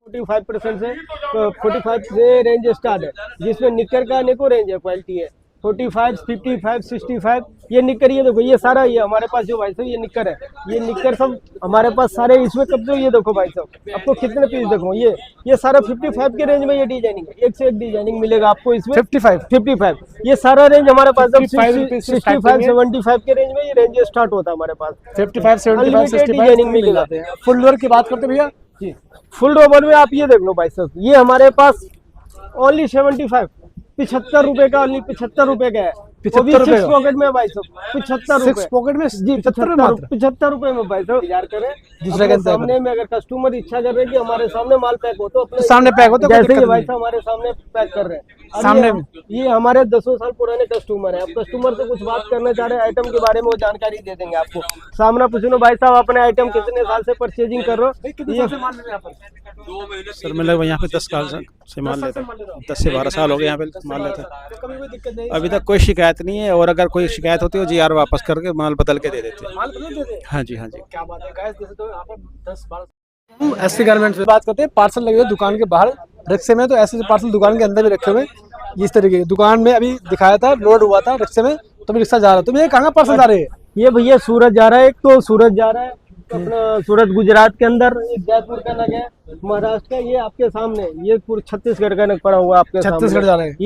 45% से 45 से range start है, जिसमें निकर का अनेकों रेंज है, क्वालिटी है 45, 55, 65। ये निकर, ये देखो, ये सारा ये हमारे पास जो भाई साहब ये निकर है, ये निकर सब हमारे पास सारे इसमें कब जो ये देखो भाई साहब, आपको कितने पीस देखो, ये सारा 55 के रेंज में ये डिजाइनिंग है, एक से एक डिजाइनिंग मिलेगा आपको इसमें। 55 ये सारा रेंज हमारे पास 65, 75 के रेंज में ये रेंज स्टार्ट होता है हमारे पास। 55, 75, 65 डिजाइनिंग मिलेगा। फुल वर्क की बात करते हैं भैया जी, फुल डबल में आप ये देख लो भाई साहब, ये हमारे पास ओनली 75, 75 रुपए का, ओनली 75 रुपए का है। 75 रुपए पॉकेट में भाई साहब 75 रुपए पॉकेट में जी, 75 रुपए में भाई साहब तैयार करें। दूसरे के सामने में अगर कस्टमर इच्छा कर रहे हैं कि हमारे सामने माल पैक हो तो अपने सामने पैक हो तो जैसे ही भाई साहब हमारे सामने पैक कर रहे हैं सामने। ये हमारे 10 साल पुराने कस्टमर है। अब कस्टमर से कुछ बात करना चाह रहे हैं आइटम के बारे में, वो जानकारी दे देंगे आपको। सामने पूछ लो भाई साहब अपने आइटम कितने साल से परचेजिंग कर रहे हो। सर मैं लगभग यहाँ पे 10 साल से माल लेता हूँ, 10 से 12 साल हो गए यहाँ पे माल लेता है। अभी तक कोई शिकायत नहीं है, और अगर कोई शिकायत होती है GR वापस करके माल बदल के दे देते हैं। हाँ जी, हाँ जी। क्या बात है गाइस, जैसे तो यहाँ पर 10-12 ऐसे गारमेंट्स में बात करते हैं। पार्सल लगे हुए दुकान के बाहर रिक्शे में, तो ऐसे पार्सल दुकान के अंदर भी रखे हुए इस तरीके के। दुकान में अभी दिखाया था, लोड हुआ था रिक्शे में, तो अभी रिक्शा जा रहा है। तो ये कहाँ पार्सल जा रहे हैं? ये भैया सूरत जा रहा है, एक तो सूरत जा रहा है अपना, सूरत गुजरात के अंदर, एक जयपुर का नग है महाराष्ट्र का, ये आपके सामने, ये पूरा छत्तीसगढ़ का नग पड़ा हुआ आपके सामने। छत्तीसगढ़ जा रहे हैं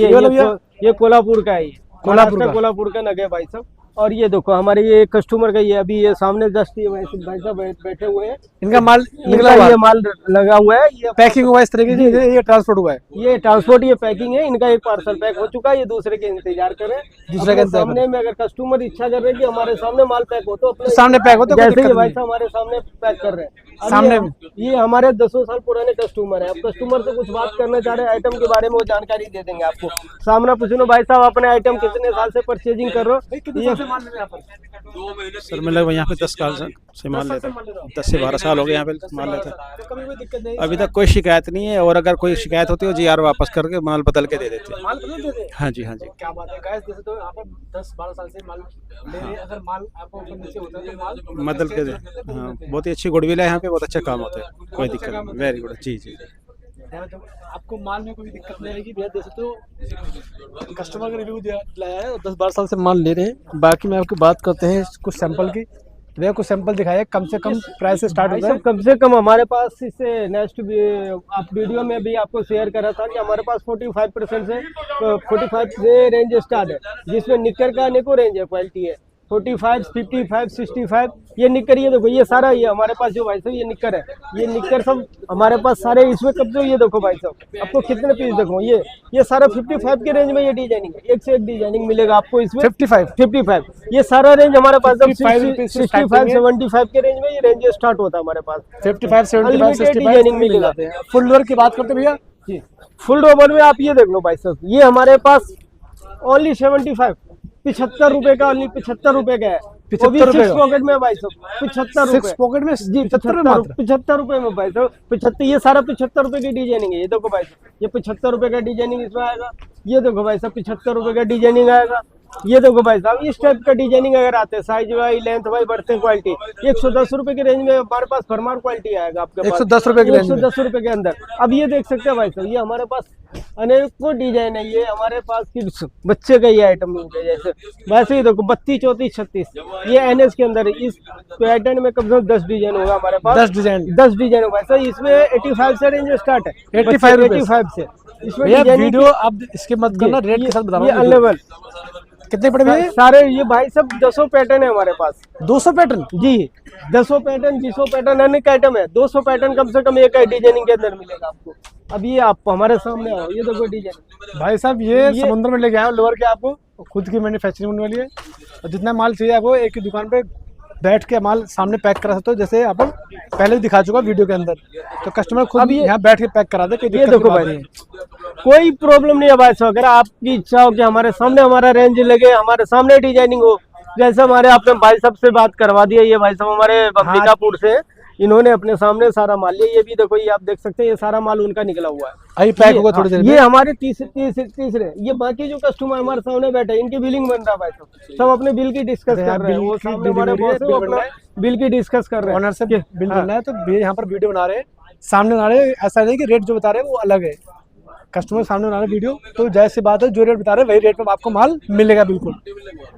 ये कोल्हापुर का है, कोल्हापुर का नग है भाई साहब। और ये देखो हमारे ये कस्टमर का, ये अभी ये सामने जस्ट ये भाई साहब बैठे हुए हैं, इनका माल निकला, ये माल लगा हुआ है, ये पैकिंग हुआ इस तरीके से, ये ट्रांसपोर्ट हुआ है, ये ट्रांसपोर्ट, ये पैकिंग है। इनका एक पार्सल पैक हो चुका है, ये दूसरे के इंतजार करें। दूसरे के सामने में अगर कस्टमर इच्छा कर रहे हैं कि हमारे सामने माल पैक हो तो अपने सामने पैक हो तो जैसे ही भाई साहब हमारे सामने पैक कर रहे हैं सामने। ये हमारे 10 साल पुराने कस्टमर है। अब कस्टमर से कुछ बात करना चाह रहे हैं आइटम के बारे में, वो जानकारी दे देंगे आपको। सामने पूछ लो भाई साहब अपने आइटम कितने साल से परचेजिंग कर रहे हो। सर मैं लगभग यहाँ पे 10 साल से माल लेता हूँ, 10 से 12 साल हो गए यहाँ पे माल लेता है। अभी तक कोई शिकायत नहीं है, और अगर कोई शिकायत होती है GR वापस करके माल बदल के दे देते हैं। हाँ जी, हाँ जी। क्या बात है गाइस, जैसे तो यहाँ पर 10-12 साल से माल ले रहे हैं। अगर माल आपको नीचे होता है तो माल बदल के दे। हाँ, बहुत ही अच्छी गुडविल है यहाँ पे, बहुत अच्छा काम होता है, कोई दिक्कत नहीं। Very good. जी जी। आपको माल में कोई दिक्कत नहीं आएगी भैया। जैसे तो कस्टमर का रिव्यू लाया है, 10-12 साल से माल ले रहे हैं। बाकी मैं आपको बात करते हैं कुछ सैंपल की। भैया कुछ सैंपल दिखाया, कम से कम प्राइस से स्टार्ट होता है। कम से कम हमारे पास इससे नेक्स्ट आप वीडियो में भी आपको शेयर करा था कि हमारे पास 45% से 45 से रेंज स्टार्ट है, जिसमें निकर का अनेकों रेंज है, क्वालिटी है 45, 55, 65। ये निकर, ये देखो, ये सारा ये हमारे पास जो भाई साहब ये निकर है, ये निकर सब हमारे पास सारे इसमें कब जो ये देखो भाई साहब, आपको कितने पीस देखो, ये सारा 55 के रेंज में ये डिजाइनिंग है, एक से एक डिजाइनिंग मिलेगा आपको इसमें। 55 ये सारा रेंज हमारे पास 65, 75 के रेंज में ये रेंज स्टार्ट होता है हमारे पास। 55, 75, 65 डिजाइनिंग मिलेगा। फुल वर्क की बात करते हैं भैया जी, फुल डबल में आप ये देख लो भाई साहब, ये हमारे पास ओनली 75, 75 रुपए का, ओनली 75 रुपए का है। 75 रुपए पॉकेट में भाई साहब 75 रुपए पॉकेट में जी, 75 रुपए में भाई साहब 75। ये सारा 75 रुपए की डिजाइनिंग है। ये देखो भाई साहब, ये 75 रुपए का डिजाइनिंग इसमें आएगा। ये देखो भाई साहब 75 रुपए का डिजाइनिंग आएगा। ये देखो भाई साहब इस टाइप का डिजाइनिंग अगर आते हैं, साइज वाइज लेंथ वाइज बढ़ते हैं, क्वालिटी 110 रुपए के रेंज में हमारे पास फरमार क्वालिटी आएगा आपके पास। 110 रुपए के रेंज में, 110 रुपए के अंदर। अब ये देख सकते हैं भाई साहब, ये हमारे पास अनेकों डिजाइन है। ये हमारे पास किड्स बच्चे का ये आइटम है, जैसे वैसे ही देखो 32, 34, 36 ये NS के अंदर। इस पैटर्न में कम से कम 10 डिजाइन होगा हमारे पास। 10 डिजाइन होगा सर। इसमें 85 से रेंज स्टार्ट है, 85 से। इसमें वीडियो आप इसके मत करना, रेट के साथ बताना। ये अनलेबल कितने पड़े भैया सारे? ये भाई सब 200 पैटर्न है हमारे पास। 200 पैटर्न जी, 200 पैटर्न, 200 पैटर्न अनेक आइटम है। 200 पैटर्न कम से कम एक डिजाइनिंग के अंदर मिलेगा आपको। अब ये आप हमारे सामने आओ, ये देखो डिजाइन भाई साहब, ये समुद्र में लेके आए लोअर के, आपको खुद की मैन्युफैक्चरिंग होने वाली है। और जितना माल चाहिए आपको एक ही दुकान पे बैठ के माल सामने पैक करा सकते हो, जैसे अपन पहले भी दिखा चुका वीडियो के अंदर। तो कस्टमर खुद यहाँ बैठ के पैक करा दे। ये देखो भाई, कोई प्रॉब्लम नहीं है भाई साहब। अगर आपकी इच्छा हो कि हमारे सामने हमारा रेंज लगे, हमारे सामने डिजाइनिंग हो, जैसे हमारे आपने भाई साहब से बात करवा दिया। ये भाई साहब हमारे अंबिकापुर से, इन्होंने अपने सामने सारा माल लिया। ये भी देखो, ये आप देख सकते हैं, ये सारा माल उनका निकला हुआ है। अभी पैक होगा थोड़ी देर। ये हमारे तीसरे ये बाकी जो कस्टमर हमारे सामने बैठे, इनकी बिलिंग बन रहा है भाई साहब। सब अपने बिल की डिस्कस कर रहे हैं। वो सामने हमारे बॉस है, वो अपना बिल की डिस्कस कर रहे हैं। ऑनर से बिल बनना है, तो यहाँ पर वीडियो बना रहे हैं। सामने बना रहे हैं, ऐसा नहीं कि रेट जो बता रहे हैं वो अलग है, कस्टमर सामने बना रहे वीडियो, तो जैसी बात है जो रेट बता रहे हैं वही रेट में आपको माल मिलेगा बिल्कुल।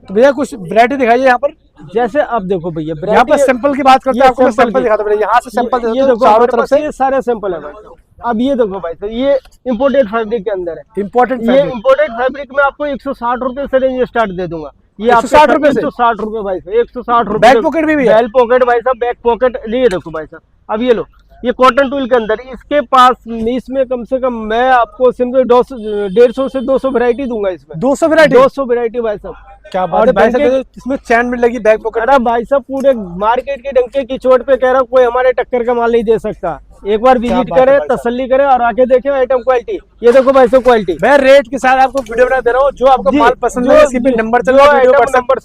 तो भैया कुछ वैरायटी दिखाइए यहाँ पर। जैसे अब देखो भैया, यहाँ पर सैंपल की बात करते हैं, ये आपको मैं sample सैंपल की- दिखाता हूँ, यहाँ से सैंपल ये देखो चारों हमारे तरफ पास से ये सारे सैंपल है भाई साहब। अब ये देखो भाई साहब, ये इम्पोर्टेड फैब्रिक के अंदर है। इम्पोर्टेंट ये फैब्रिक इम्पोर्टेड फैब्रिक में आपको 160 रुपए से रेंज स्टार्ट दे दूंगा। ये 160 रुपए से? 160 रुपए भाई साहब, 160 रुपए। बैक पॉकेट भी है? बैक पॉकेट भाई साहब, बैक पॉकेट लिए देखो भाई साहब। अब ये लो, ये कॉटन टूल के अंदर, इसके पास इसमें कम से कम मैं आपको सिर्फ 150 से 200 वैरायटी दूंगा इसमें। 200 वैरायटी? 200 वैरायटी भाई साहब। क्या बात है भाई साहब, इसमें चैन मिल लगी बैक पॉकेट। अरे भाई साहब, पूरे मार्केट के डंके की चोट पे कह रहा हूँ, कोई हमारे टक्कर का माल नहीं दे सकता। एक बार विजिट बात है करे, भाई साहब। तसल्ली करे और आके देखे आइटम क्वालिटी। ये देखो भाई साहब क्वालिटी, मैं रेट के साथ आपको वीडियो बना दे रहा हूँ, जो आपको जी, माल पसंद जो- है इसी पे नंबर चल रहा है, वीडियो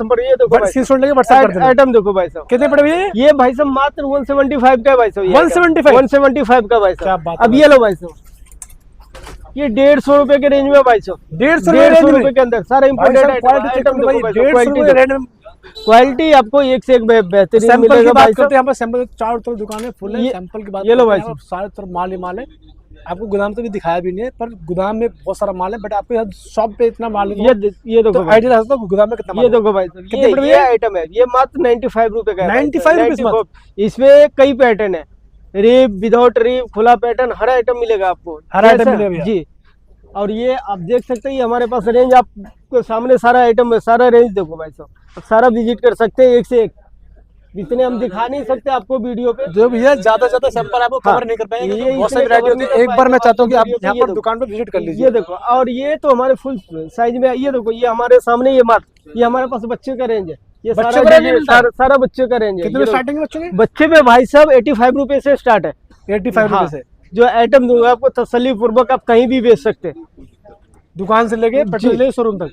नंबर ये देखो भाई, स्क्रीनशॉट लेके व्हाट्सएप कर देना। आइटम देखो भाई साहब, कितने पड़े भैया? ये भाई साहब मात्र 175 का है भाई साहब। 175? 175 का भाई क्या साहब। बात है अब ये लो भाई साहब, ये 150 रुपए के रेंज में भाई साहब। 150 रुपए के अंदर सारा इम्पोर्टेड आइटम देखो भाई साहब, क्वालिटी क्वालिटी आपको एक से एक बेहतरीन सैंपल की मिलेगा बात भाई करते साहब। हैं, यहाँ पर सैंपल चारों तरफ दुकान है, फुल है। ये- सैंपल की बात ये लो करते भाई हैं, यहाँ पर सारे तरफ माल ही माल है। आपको गोदाम तो भी दिखाया भी नहीं है, पर गोदाम में बहुत सारा माल है, बट आपको यहाँ शॉप पे इतना माल है ये देखो तो भाई, आइडिया लगा सकते हो गोदाम में कितना माल ये है। देखो भाई साहब, कितने पड़ ये गए? आइटम है, ये मात्र 95 रुपए का है। 95 रुपीस मात्र? इसमें कई पैटर्न है, रिप, विदाउट रिप, खुला पैटर्न, हर आइटम मिलेगा आपको। हर आइटम जैसा- मिलेगा भैया? जी। और ये आप देख सकते हैं, ये हमारे पास रेंज आपको सामने सारा आइटम है, सारा रेंज देखो भाई साहब, आप सारा विजिट कर सकते हैं एक से एक। इतने हम दिखा नहीं सकते आपको वीडियो पे। जो भैया ज्यादा से ज्यादा सैंपल आपको हाँ, कवर नहीं कर पाएंगे, ये तो बहुत इतने सारी वैरायटी cover होती नहीं है। कर एक बार मैं पाएंगे चाहता हूँ कि आप वीडियो पे, यहाँ ये पर देखो। दुकान पे विजिट कर लीजिए। ये देखो, और ये तो हमारे फुल साइज में है। ये देखो, ये हमारे सामने ये मात्र, ये हमारे पास बच्चे का रेंज है। ये बच्चों सारा का range ये मिलता है? सारा बच्चों का रेंज है। कितने ये देखो, स्टार्टिंग में बच्चों के? बच्चे पे भाई साहब 85 रुपए से स्टार्ट है। 85 हाँ, रुपए से जो आइटम दूंगा आपको तसल्ली पूर्वक आप कहीं भी बेच सकते हैं। दुकान से लेके पेट्रोल ले शोरूम तक।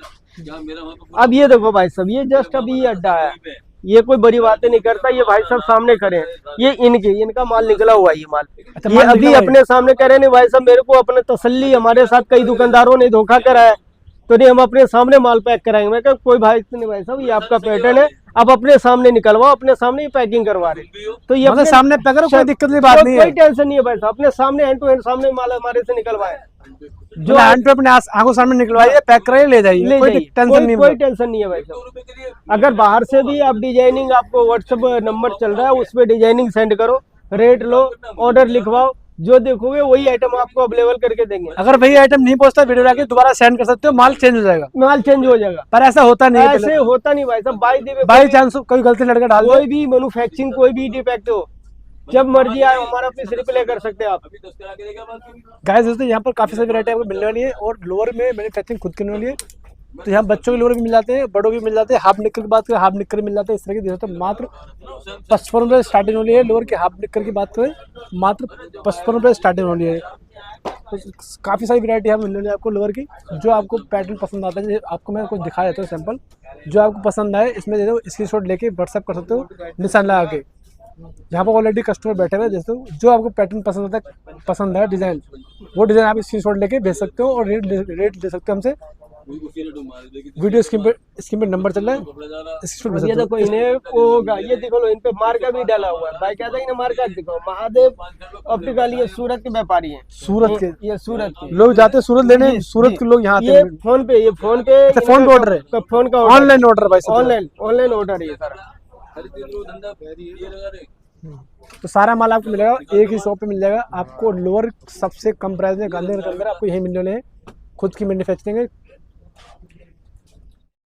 अब ये देखो भाई साहब, ये जस्ट अभी अड्डा है, ये कोई बड़ी बातें नहीं करता। ये भाई साहब सामने करे हैं, ये इनका माल निकला हुआ है। ये माल अच्छा, ये माल अभी निकला हुआ है। अपने सामने करे नहीं भाई साहब, मेरे को अपने तसल्ली, हमारे साथ कई दुकानदारों ने धोखा करा है, तो नहीं हम अपने सामने माल पैक कराएंगे। मैं कहा कोई भाई नहीं भाई साहब, ये आपका पैटर्न है, आप अपने सामने निकलवाओ, अपने सामने ही पैकिंग करवा रहे। तो ये मतलब अपने- सामने पैक करो, कोई दिक्कत की बात नहीं है। कोई टेंशन नहीं है भाई साहब, अपने सामने हैंड टू हैंड सामने माल हमारे से निकलवाए। जो हैंड पे अपने आंखों सामने निकलवाइए, पैक कराइए, ले जाइए, ले कोई जाइए, टेंशन नहीं कोई है। टेंशन नहीं है भाई साहब। अगर बाहर से भी आप डिजाइनिंग, आपको व्हाट्सएप नंबर चल रहा है, उस पर डिजाइनिंग सेंड करो, रेट लो, ऑर्डर लिखवाओ, जो देखोगे वही आइटम आपको अवेलेबल करके देंगे। अगर वही आइटम नहीं पहुंचता, वीडियो लाके दोबारा सेंड कर सकते हो, माल चेंज हो जाएगा। माल चेंज हो जाएगा, पर ऐसा होता नहीं है। ऐसे होता नहीं भाई साहब। बाई चांस कोई गलती लड़का डाल दे, कोई भी मैन्युफैक्चरिंग, कोई भी डिफेक्ट हो, जब मर्जी आए हमारा ऑफिस रिप्लाई कर सकते हैं आप। गाइस दोस्तों यहाँ पर काफी सारी वैरायटी आपको मिलने वाली है, और लोअर में मैन्युफैक्चरिंग खुद करने वाली है। तो यहाँ बच्चों के लोअर भी मिल जाते हैं, बड़ों के भी मिल जाते हैं। हाफ निक्कर की बात करें, हाफ निक्कर मिल जाते हैं इस तरह की। दोस्तों मात्र 55 रुपये स्टार्टिंग वाली है। लोअर के हाफ निक्कर की बात करें, मात्र 55 रुपये स्टार्टिंग वाली है। तो काफ़ी सारी वैरायटी यहाँ मिलने वाली है आपको लोअर की। जो आपको पैटर्न पसंद आता है, आपको मैं कुछ दिखाया देता हूँ सैंपल, जो आपको पसंद आए इसमें दे दो, स्क्रीनशॉट लेके व्हाट्सएप कर सकते हो निशान लगा के। यहाँ पर ऑलरेडी कस्टमर बैठे हुए, जैसे जो आपको पैटर्न पसंद आता है, पसंद है डिज़ाइन, वो डिज़ाइन आप स्क्रीनशॉट लेके भेज सकते हो, और रेट दे सकते हो हमसे। वीडियो स्क्रीन पे नंबर चल रहा है, स्क्रीनशॉट भेज ये सकते हो। देखो, इन्हें को ये देखो लो, इन पे मार्का भी डाला हुआ है। भाई कहता है इन्हें मार्का दिखाओ। महादेव ऑप्टिकल, ये सूरत के व्यापारी हैं। सूरत के ये सूरत के लोग जाते हैं सूरत लेने, जी, सूरत जी। के लोग यहाँ आते ये हैं। फोन पे अच्छा, फोन पे ऑर्डर है? फोन का ऑनलाइन ऑर्डर भाई साहब। ऑनलाइन ऑर्डर है ये सारा। तो सारा माल आपको मिलेगा एक ही शॉप पे मिल जाएगा आपको। लोअर सबसे कम प्राइस में गांधीनगर के अंदर आपको यही मिलने वाले हैं। खुद की मैन्युफैक्चरिंग है,